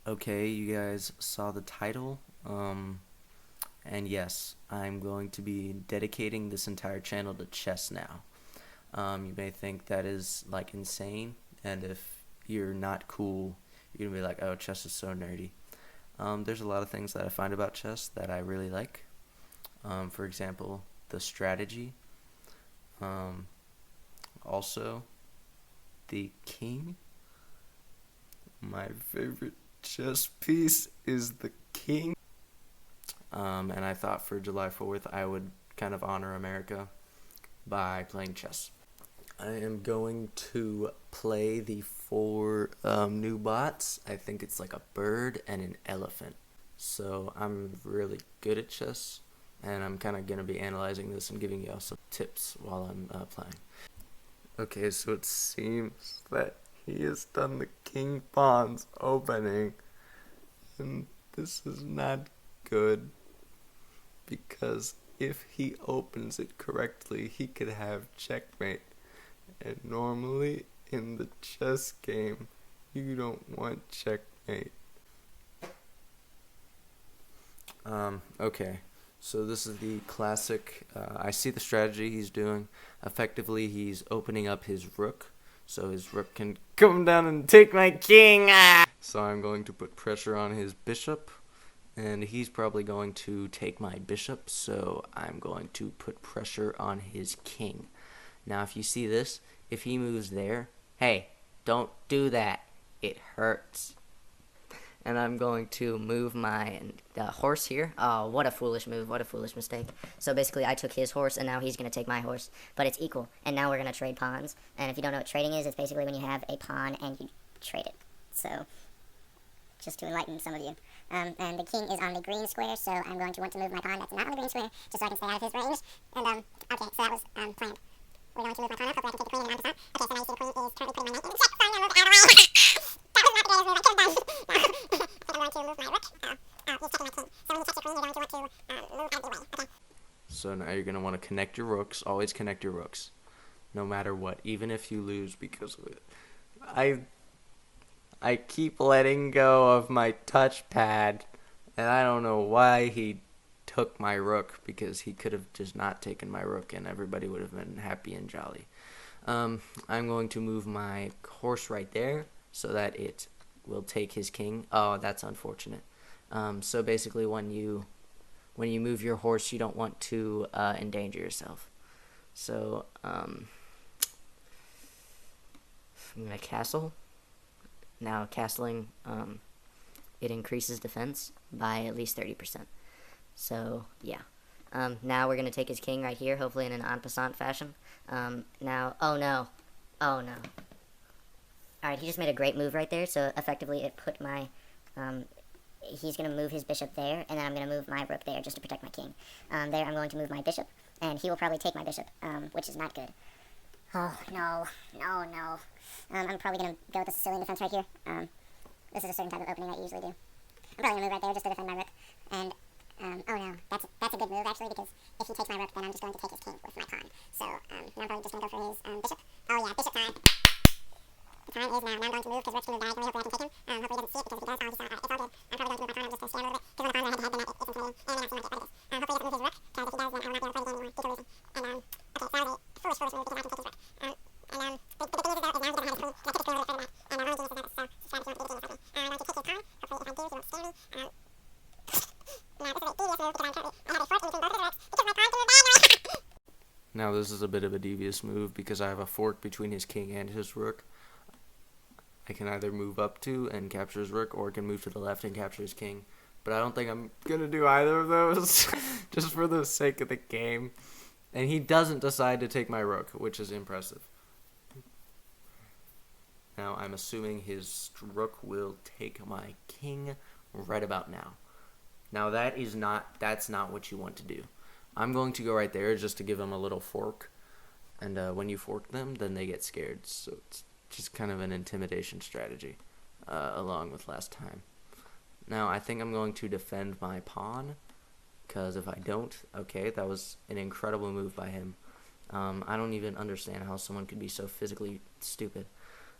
Okay, you guys saw the title. And yes, I'm going to be dedicating this entire channel to chess now. You may think that is like insane, and if you're not cool, you're gonna be like, oh, chess is so nerdy. There's a lot of things that I find about chess that I really like. For example, the strategy. Um, Also, the king. My favorite chess piece is the king. And I thought for July 4th I would kind of honor America by playing chess. I am going to play the four new bots. I think it's like a bird and an elephant. So I'm really good at chess, and I'm kind of going to be analyzing this and giving you all some tips while I'm playing. Okay, so it seems that he has done the king pawns opening, and this is not good because if he opens it correctly, he could have checkmate. And normally in the chess game, you don't want checkmate. Okay. So this is the classic. I see the strategy he's doing. Effectively, he's opening up his rook, so his rook can come down and take my king. Ah! So I'm going to put pressure on his bishop, and he's probably going to take my bishop, so I'm going to put pressure on his king. Now, if you see this, if he moves there, hey, don't do that. It hurts. And I'm going to move my horse here. Oh, what a foolish move. What a foolish mistake. So basically, I took his horse, and now he's going to take my horse. But it's equal, and now we're going to trade pawns. And if you don't know what trading is, it's basically when you have a pawn and you trade it. So, just to enlighten some of you. And the king is on the green square, so I'm going to want to move my pawn that's not on the green square, just so I can stay out of his range. And, okay, so that was planned. We're going to move my pawn up. Hopefully I can take the queen and on top. Okay, so now you see the queen is currently putting my knight in check, so I'm going to move it out of the way. That was not the greatest move I could have done. I'm going to move my rook. He's checking my king. So when you check your queen, you're going to want to move out of the way. Okay. So now you're going to want to connect your rooks. Always connect your rooks, no matter what, even if you lose because of it. I keep letting go of my touchpad, and I don't know why he took my rook, because he could have just not taken my rook and everybody would have been happy and jolly. I'm going to move my horse right there so that it will take his king. Oh, that's unfortunate. So basically when you move your horse, you don't want to endanger yourself. So I'm going to castle. Now castling, it increases defense by at least 30%. So, yeah. Now we're going to take his king right here, hopefully in an en passant fashion. Now, oh no. Oh no. Alright, he just made a great move right there, so effectively it put my, he's going to move his bishop there, and then I'm going to move my rook there just to protect my king. There I'm going to move my bishop, and he will probably take my bishop, which is not good. Oh, no. No, no. I'm probably going to go with the Sicilian defense right here. This is a certain type of opening that you usually do. I'm probably going to move right there just to defend my rook, and oh no, that's a good move actually, because if he takes my rook, then I'm just going to take his king with my pawn. So, now I'm probably just going to go for his bishop. Oh yeah, bishop time. The time is now. Now I'm going to move because rook's going to move diagonally. Hopefully I can take him. Hopefully he doesn't see it, because if he does, oh, he saw it. Alright, it's all good. I'm probably going to move my pawn. I'm just going to stand a little bit, because when the pawn's head to head, then it's intimidating, and it may not seem like it, but it is. Hopefully he doesn't move his rook, because if he does, then I will not be able to play the game anymore due to losing. And, okay, so that was a foolish move, because I can take his rook. But the thing is, though, is now he doesn't have his queen, and I took his queen a little bit further back. And my only genius is that, so strategy wants me to do the game in front of me. I'm going to take his pawn. Hopefully if I do, he won't scare me. Now this is a bit of a devious move because I have a fork between his king and his rook. I can either move up to and capture his rook, or I can move to the left and capture his king. But I don't think I'm going to do either of those, just for the sake of the game. And he doesn't decide to take my rook, which is impressive. Now I'm assuming his rook will take my king right about now. Now that's not what you want to do. I'm going to go right there just to give them a little fork. And when you fork them, then they get scared. So it's just kind of an intimidation strategy, along with last time. Now I think I'm going to defend my pawn, because if I don't, okay, that was an incredible move by him. I don't even understand how someone could be so physically stupid.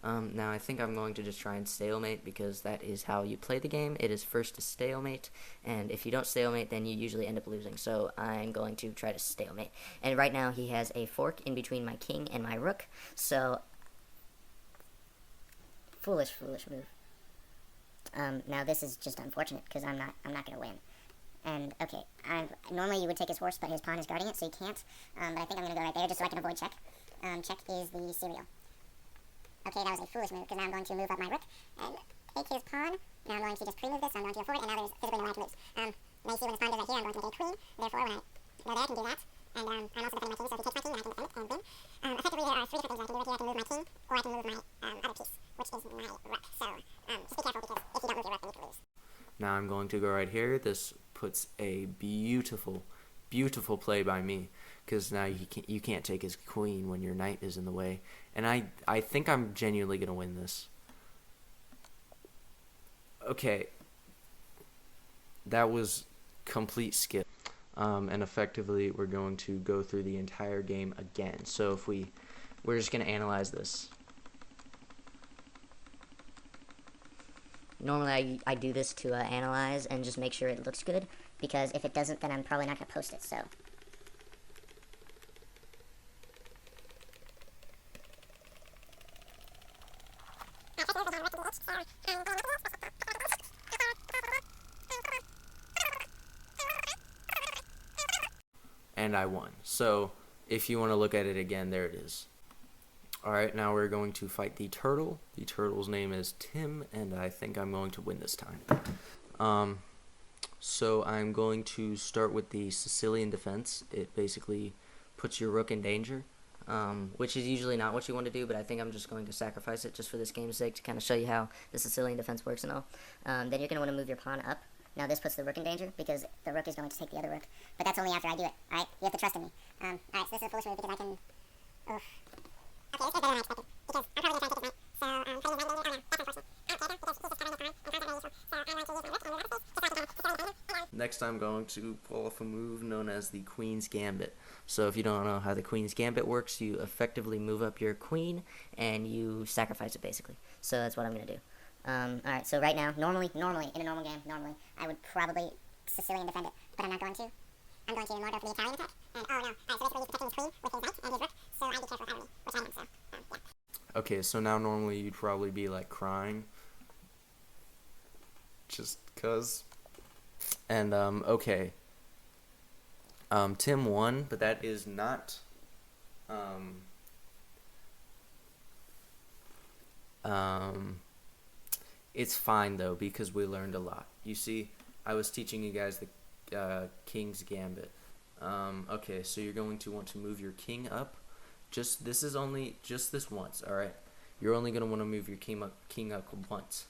Now I think I'm going to just try and stalemate because that is how you play the game. It is first to stalemate, and if you don't stalemate, then you usually end up losing. So I'm going to try to stalemate. And right now he has a fork in between my king and my rook. So foolish move. Now this is just unfortunate because I'm not gonna win. And okay, normally you would take his horse, but his pawn is guarding it, so you can't. But I think I'm gonna go right there just so I can avoid check. Check is the serial. Okay, that was a foolish move because now I'm going to move up my rook and take his pawn. Now I'm going to just pre-move this, so I'm going to go forward, and now there's physically no way to lose. Now you see when his pawn does that here, I'm going to make a queen. Therefore, when I go there, I can do that. And I'm also defending my king, so if he takes my king, I can defend it, and boom. Effectively, there are three different things I can do here. I can move my king, or I can move my other piece, which is my rook. So just be careful because if you don't move your rook, then you can lose. Now I'm going to go right here. This puts a beautiful, beautiful play by me, because now you can't take his queen when your knight is in the way. And I think I'm genuinely going to win this. Okay. That was complete skill. And effectively, we're going to go through the entire game again. So if we're just going to analyze this. Normally I do this to analyze and just make sure it looks good, because if it doesn't, then I'm probably not going to post it, so. And I won. So if you want to look at it again, there it is. Alright, now we're going to fight the turtle. The turtle's name is Tim, and I think I'm going to win this time. So I'm going to start with the Sicilian defense. It basically puts your rook in danger, which is usually not what you want to do, but I think I'm just going to sacrifice it just for this game's sake to kind of show you how the Sicilian defense works and all. Then you're going to want to move your pawn up. Now this puts the rook in danger because the rook is going to take the other rook, but that's only after I do it. Alright, you have to trust in me. Alright, so this is a foolish move because I can... Oof. Okay, this goes better than I expected, because I'm probably going to try and take his knight, so putting his knight in danger, oh no, that's unfortunate. Okay, because he's just covering the pawn, I'm constantly useful, so I'm going to use my rook and move up space, just like I can. Next I'm going to pull off a move known as the Queen's Gambit. So if you don't know how the Queen's Gambit works, you effectively move up your queen, and you sacrifice it basically. So that's what I'm going to do. Alright, so right now, normally, in a normal game, I would probably Sicilian defend it, but I'm not going to. I'm going to more go for the Italian attack, and oh no, alright, so basically he's protecting his queen with his knight and his rook, so I'd be careful with me, which I am, so, yeah. Okay, so now normally you'd probably be like crying, just cause. And okay, Tim won, but that is not it's fine though, because we learned a lot. You see, I was teaching you guys the King's Gambit. Okay, so you're going to want to move your king up. This is only this once, alright? You're only going to want to move your king up once.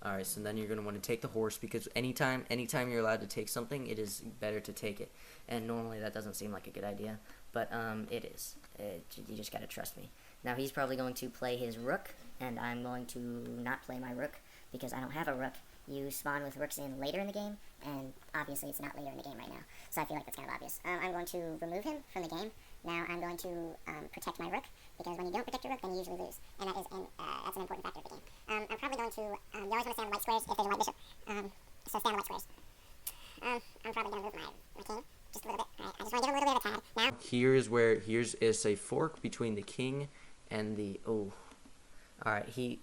Alright, so then you're going to want to take the horse, because anytime you're allowed to take something, it is better to take it. And normally that doesn't seem like a good idea, but it is. You just got to trust me. Now he's probably going to play his rook, and I'm going to not play my rook, because I don't have a rook. You spawn with rooks in later in the game, and obviously it's not later in the game right now, so I feel like that's kind of obvious. I'm going to remove him from the game. Now I'm going to protect my rook, because when you don't protect your rook, then you usually lose, and that's an important factor of the game. I'm probably going to, you always want to stay on the white squares if there's a white bishop, so stay on the white squares. I'm probably going to move my king just a little bit. Alright, I just want to give him a little bit of a tad. Now, here's a fork between the king and the, oh. Alright,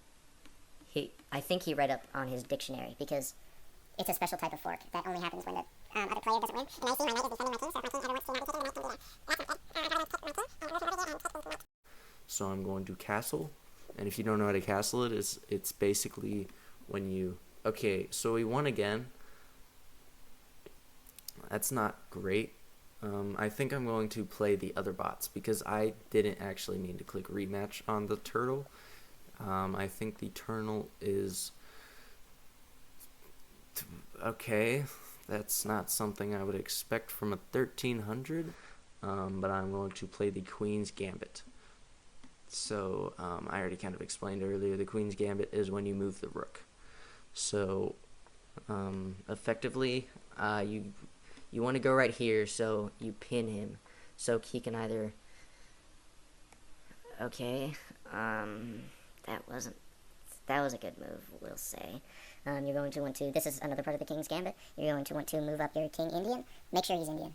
I think he read up on his dictionary, because it's a special type of fork that only happens when the other player doesn't win. And I see my knight is defending my king, so if my king ever wants to not be taken, the knight can do that. That's not good. I'm going to pick my king, and move over here, and take the knight. So I'm going to castle, and if you don't know how to castle it, it's basically when you, okay, so we won again. That's not great. I think I'm going to play the other bots, because I didn't actually mean to click rematch on the turtle. I think the turtle is okay. That's not something I would expect from a 1300, but I'm going to play the Queen's Gambit. So I already kind of explained earlier, the Queen's Gambit is when you move the rook. So effectively, you want to go right here, so you pin him, so he can either, okay, That was a good move, we'll say. You're going to want to, this is another part of the King's Gambit, you're going to want to move up your King Indian. Make sure he's Indian.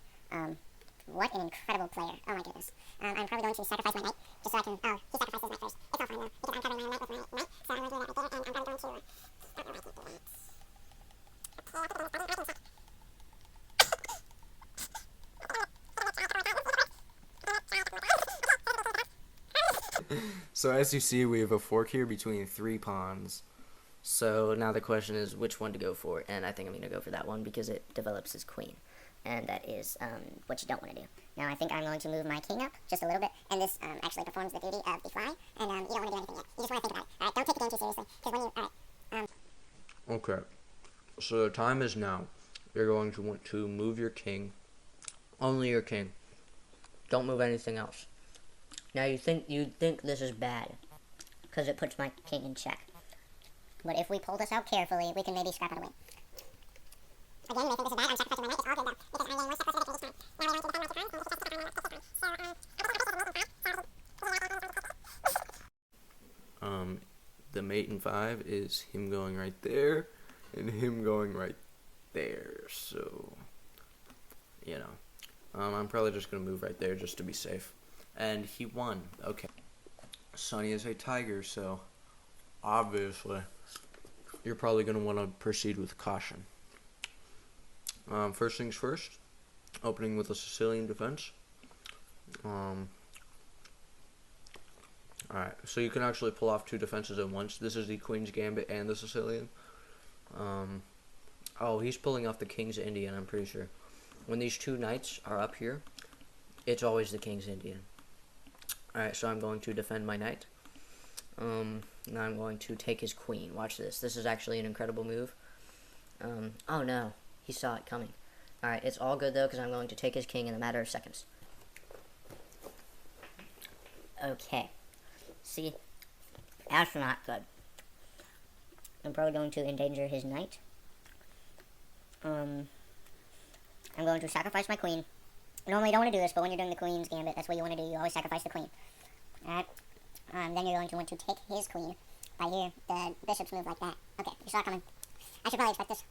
What an incredible player. Oh my goodness. I'm probably going to sacrifice my knight, just so I can, oh, he sacrifices his knight first. It's all fine though, because I'm covering my knight with my knight, so I'm going to do that right there, and I'm probably going to, So as you see, we have a fork here between 3 pawns. So now the question is which one to go for, and I think I'm going to go for that one because it develops his queen. and that is what you don't want to do. Now I think I'm going to move my king up just a little bit, and this actually performs the duty of the fly, and you don't want to do anything yet. You just want to think about it. Alright, don't take the game too seriously, because when you, alright. Okay, so the time is now. You're going to want to move your king. Only your king. Don't move anything else. Now you'd think this is bad because it puts my king in check. But if we pull this out carefully, we can maybe scrap it away. Again, you may think this is bad. I'm sacrificing my knight. It's all good though, because I gain 1 step closer to the each time. Now we're going to defend my turn, and he takes my turn. The mate in 5 is him going right there, and him going right there. So, you know, I'm probably just gonna move right there just to be safe. And he won. Okay. Sonny is a tiger, so obviously you're probably gonna want to proceed with caution. First things first, opening with a Sicilian defense. Alright, so you can actually pull off 2 defenses at once. This is the Queen's Gambit and the Sicilian. Oh, he's pulling off the King's Indian, I'm pretty sure. When these 2 knights are up here, it's always the King's Indian. Alright, so I'm going to defend my knight. Now I'm going to take his queen. Watch this. This is actually an incredible move. Oh no, he saw it coming. Alright, it's all good though, because I'm going to take his king in a matter of seconds. Okay. See, that's not good. I'm probably going to endanger his knight. I'm going to sacrifice my queen. Normally you don't want to do this, but when you're doing the Queen's Gambit, that's what you want to do. You always sacrifice the queen. Alright? Then you're going to want to take his queen. By here, the bishops move like that. Okay, you saw it coming. I should probably expect this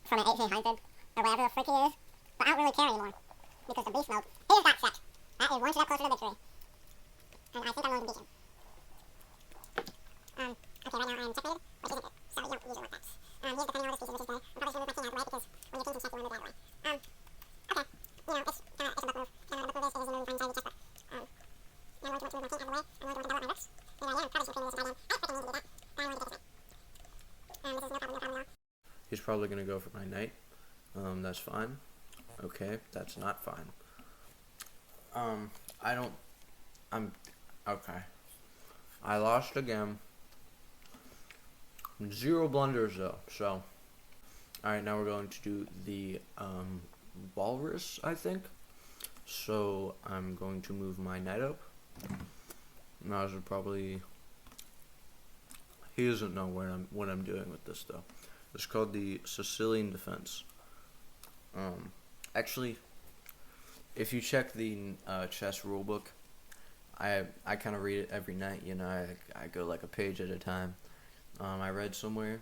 from an 8K Heinfeld, or whatever the frick it is. But I don't really care anymore, because the beast mode is got set. That is 1 step closer to victory. And I think I'm going to beat him. Okay, right now I'm separated, which isn't good. So you don't usually want that. He's defending all this piece, which is good. I'm probably should move my king out of the way, because when your king can check, you want to move out of the way. Okay. You know, it's kind of, it's a book move. Kind of a book move is moving from inside your chest, but, I'm going to want to move my king out of the way. I'm going to want to develop my rooks. You know, yeah, probably should have created this if I didn't. I freaking need to do that. But I'm going to take this knight. This is no problem at all. He's probably going to go for my knight. That's fine. Okay, that's not fine. Okay. I lost again. 0 blunders though, so. Alright, now we're going to do the, walrus, I think. So, I'm going to move my knight up. Now, I should probably. He doesn't know what I'm doing with this though. It's called the Sicilian defense. Actually, if you check the chess rulebook, I kind of read it every night. You know, I go like a page at a time. I read somewhere,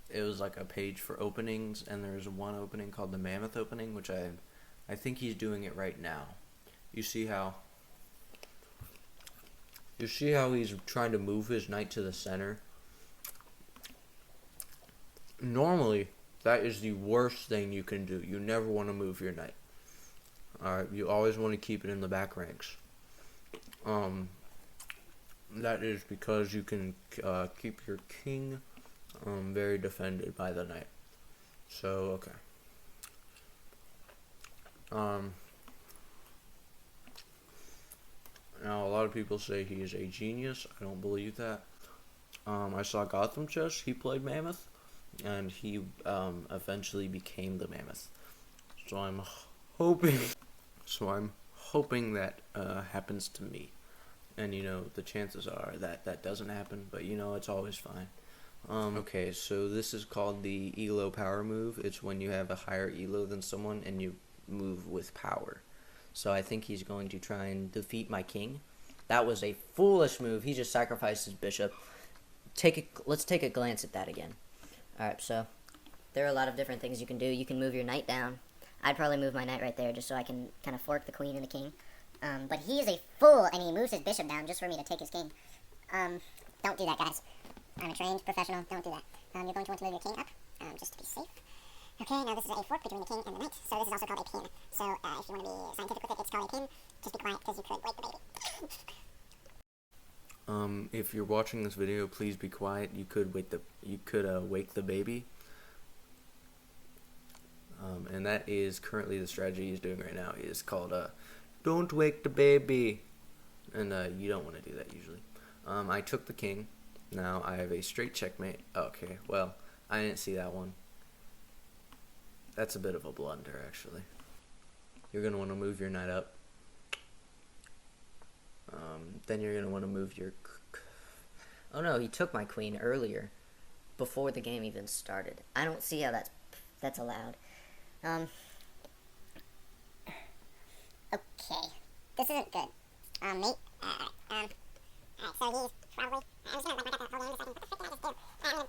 it was like a page for openings, and there's one opening called the Mammoth opening, which I think he's doing it right now. You see how he's trying to move his knight to the center? Normally, that is the worst thing you can do. You never want to move your knight. Alright, you always want to keep it in the back ranks. That is because you can keep your king very defended by the knight. So, okay. Now, a lot of people say he is a genius. I don't believe that. I saw Gotham Chess. He played Mammoth, and he eventually became the Mammoth. So I'm hoping that happens to me. And you know, the chances are that that doesn't happen, but you know, it's always fine. Okay, so this is called the ELO power move. It's when you have a higher ELO than someone and you move with power. So I think he's going to try and defeat my king. That was a foolish move. He just sacrificed his bishop. Let's take a glance at that again. Alright, so there are a lot of different things you can do. You can move your knight down. I'd probably move my knight right there just so I can kind of fork the queen and the king. But he is a fool, and he moves his bishop down just for me to take his king. Don't do that, guys. I'm a trained professional. Don't do that. You're going to want to move your king up, just to be safe. Okay, now this is a fork between the king and the knight, so this is also called a pin. So, if you want to be scientific with it, it's called a pin. Just be quiet, because you could wake the baby. If you're watching this video, please be quiet. You could wake the baby. And that is currently the strategy he's doing right now. It's called don't wake the baby. And you don't want to do that usually. I took the king. Now I have a straight checkmate. Okay, well, I didn't see that one. That's a bit of a blunder, actually. You're going to want to move your knight up. Then you're going to want to move your... Oh no, he took my queen earlier, before the game even started. I don't see how that's allowed. Okay. This isn't good. Mate. Alright, so he's probably... I'm just gonna mark up the whole game just so I can...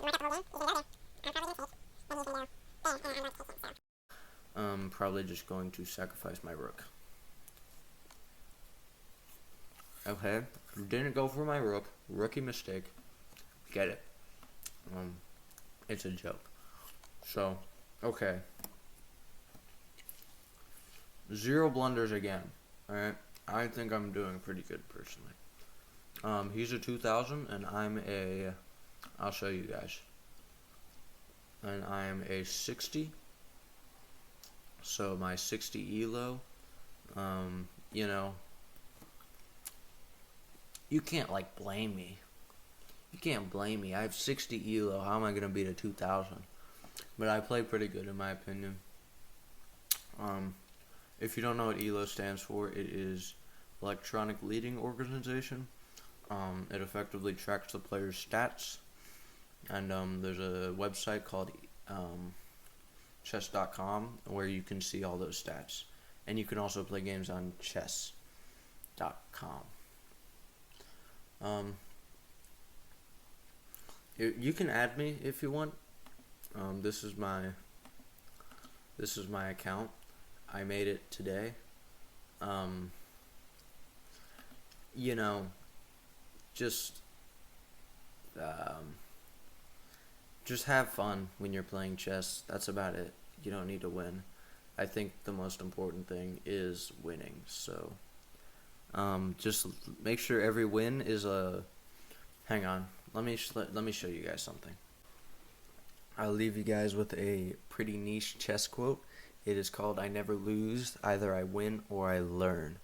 What the frick did I just do? Mark up the whole game? You can go there. I'm probably gonna take. Then you can go... Bam, and I'm not taking, so... Probably just going to sacrifice my rook. Okay, didn't go for my rook. Rookie mistake. Get it. It's a joke. So, okay. 0 blunders again. Alright, I think I'm doing pretty good personally. He's a 2000 and I'm a... I'll show you guys. And I am a 60. So my 60 elo, you know, you can't like blame me. You can't blame me. I have 60 elo. How am I gonna beat a 2000? But I play pretty good in my opinion. If you don't know what elo stands for, it is Electronic Leading Organization. It effectively tracks the player's stats, and there's a website called chess.com where you can see all those stats, and you can also play games on chess.com. You can add me if you want. This is my account. I made it today. You know, just have fun when you're playing chess. That's about it. You don't need to win. I think the most important thing is winning. So, just make sure every win is a... Hang on. Let me show you guys something. I'll leave you guys with a pretty niche chess quote. It is called, "I never lose. Either I win or I learn."